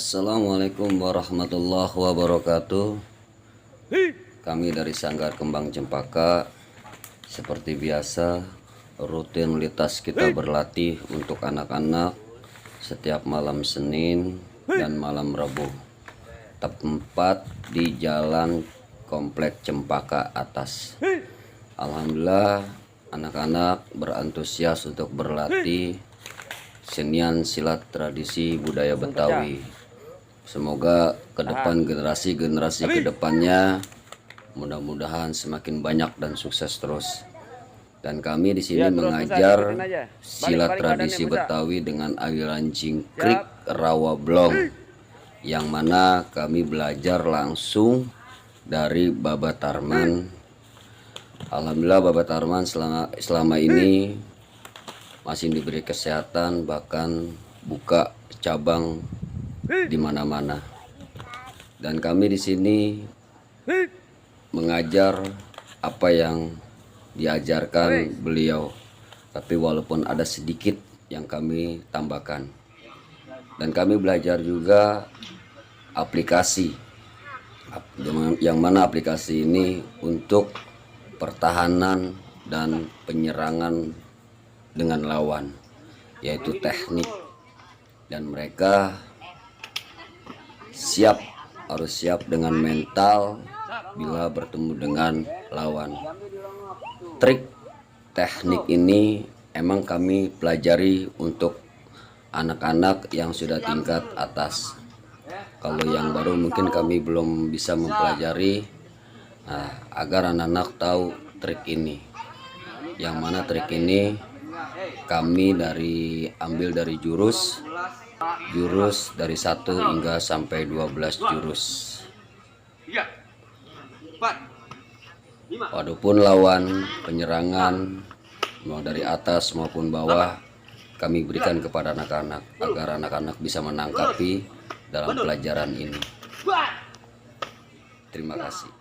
Assalamualaikum warahmatullahi wabarakatuh. Kami dari Sanggar Kembang Cempaka, seperti biasa rutinitas kita berlatih untuk anak-anak setiap malam Senin dan malam Rabu. Tempat di Jalan Komplek Cempaka Atas. Alhamdulillah anak-anak berantusias untuk berlatih senian silat tradisi budaya Betawi. Semoga ke depan generasi ke depannya mudah-mudahan semakin banyak dan sukses terus. Dan kami di sini mengajar silat tradisi Betawi dengan aliran jingkrik rawa blong, yang mana kami belajar langsung dari Baba Tarman. Alhamdulillah Baba Tarman selama ini masih diberi kesehatan, bahkan buka cabang di mana-mana. Dan kami di sini mengajar apa yang diajarkan beliau, tapi walaupun ada sedikit yang kami tambahkan. Dan kami belajar juga aplikasi, yang mana aplikasi ini untuk pertahanan dan penyerangan dengan lawan, yaitu teknik. Dan mereka harus siap dengan mental bila bertemu dengan lawan. Trik teknik ini emang kami pelajari untuk anak-anak yang sudah tingkat atas. Kalau yang baru mungkin kami belum bisa mempelajari, agar anak-anak tahu trik ini. Yang mana trik ini kami ambil dari jurus dari 1 hingga sampai 12 jurus. Walaupun lawan penyerangan mau dari atas maupun bawah, kami berikan kepada anak-anak agar anak-anak bisa menangkapi dalam pelajaran ini. Terima kasih.